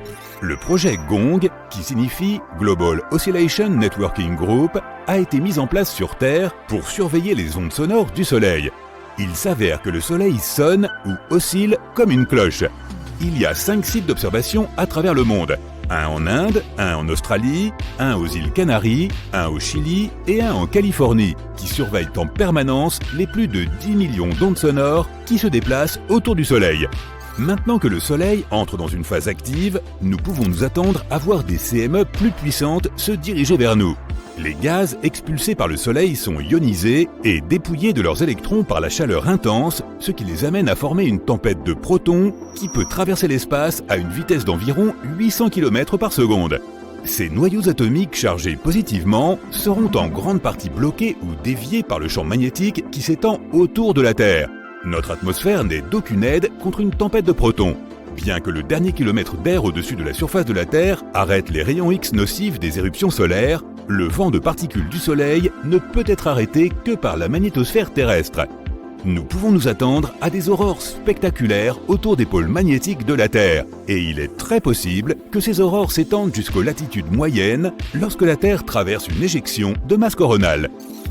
Le projet GONG, qui signifie Global Oscillation Networking Group, a été mis en place sur Terre pour surveiller les ondes sonores du Soleil. Il s'avère que le Soleil sonne ou oscille comme une cloche. Il y a 5 sites d'observation à travers le monde. Un en Inde, un en Australie, un aux îles Canaries, un au Chili et un en Californie, qui surveillent en permanence les plus de 10 millions d'ondes sonores qui se déplacent autour du Soleil. Maintenant que le Soleil entre dans une phase active, nous pouvons nous attendre à voir des CME plus puissantes se diriger vers nous. Les gaz expulsés par le Soleil sont ionisés et dépouillés de leurs électrons par la chaleur intense, ce qui les amène à former une tempête de protons qui peut traverser l'espace à une vitesse d'environ 800 km par seconde. Ces noyaux atomiques chargés positivement seront en grande partie bloqués ou déviés par le champ magnétique qui s'étend autour de la Terre. Notre atmosphère n'est d'aucune aide contre une tempête de protons. Bien que le dernier kilomètre d'air au-dessus de la surface de la Terre arrête les rayons X nocifs des éruptions solaires, le vent de particules du Soleil ne peut être arrêté que par la magnétosphère terrestre. Nous pouvons nous attendre à des aurores spectaculaires autour des pôles magnétiques de la Terre, et il est très possible que ces aurores s'étendent jusqu'aux latitudes moyennes lorsque la Terre traverse une éjection de masse coronale.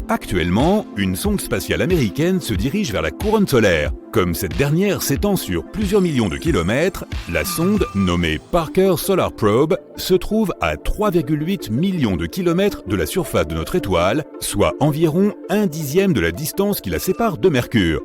Actuellement, une sonde spatiale américaine se dirige vers la couronne solaire. Comme cette dernière s'étend sur plusieurs millions de kilomètres, la sonde, nommée Parker Solar Probe, se trouve à 3,8 millions de kilomètres de la surface de notre étoile, soit environ 1/10 de la distance qui la sépare de Mercure.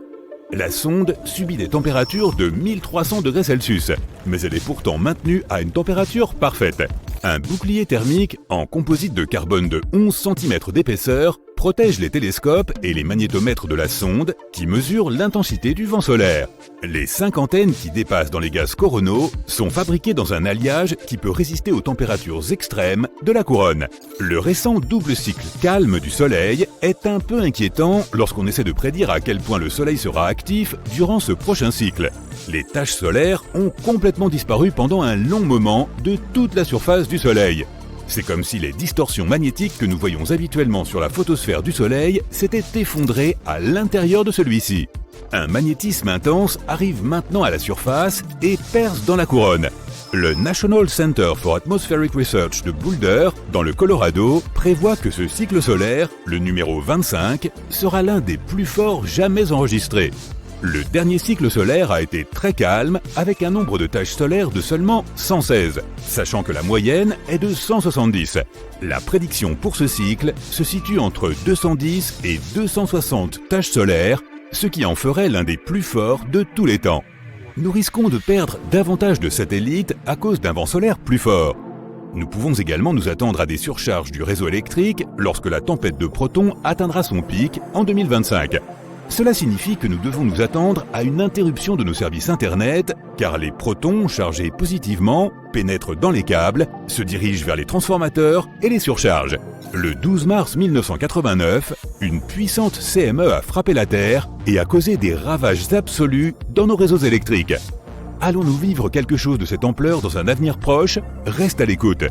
La sonde subit des températures de 1300 degrés Celsius, mais elle est pourtant maintenue à une température parfaite. Un bouclier thermique en composite de carbone de 11 cm d'épaisseur protège les télescopes et les magnétomètres de la sonde qui mesurent l'intensité du vent solaire. Les 5 antennes qui dépassent dans les gaz coronaux sont fabriquées dans un alliage qui peut résister aux températures extrêmes de la couronne. Le récent double cycle calme du Soleil est un peu inquiétant lorsqu'on essaie de prédire à quel point le Soleil sera actif durant ce prochain cycle. Les taches solaires ont complètement disparu pendant un long moment de toute la surface du Soleil. C'est comme si les distorsions magnétiques que nous voyons habituellement sur la photosphère du Soleil s'étaient effondrées à l'intérieur de celui-ci. Un magnétisme intense arrive maintenant à la surface et perce dans la couronne. Le National Center for Atmospheric Research de Boulder, dans le Colorado, prévoit que ce cycle solaire, le numéro 25, sera l'un des plus forts jamais enregistrés. Le dernier cycle solaire a été très calme, avec un nombre de taches solaires de seulement 116, sachant que la moyenne est de 170. La prédiction pour ce cycle se situe entre 210 et 260 taches solaires, ce qui en ferait l'un des plus forts de tous les temps. Nous risquons de perdre davantage de satellites à cause d'un vent solaire plus fort. Nous pouvons également nous attendre à des surcharges du réseau électrique lorsque la tempête de protons atteindra son pic en 2025. Cela signifie que nous devons nous attendre à une interruption de nos services Internet, car les protons chargés positivement pénètrent dans les câbles, se dirigent vers les transformateurs et les surchargent. Le 12 mars 1989, une puissante CME a frappé la Terre et a causé des ravages absolus dans nos réseaux électriques. Allons-nous vivre quelque chose de cette ampleur dans un avenir proche ? Reste à l'écoute.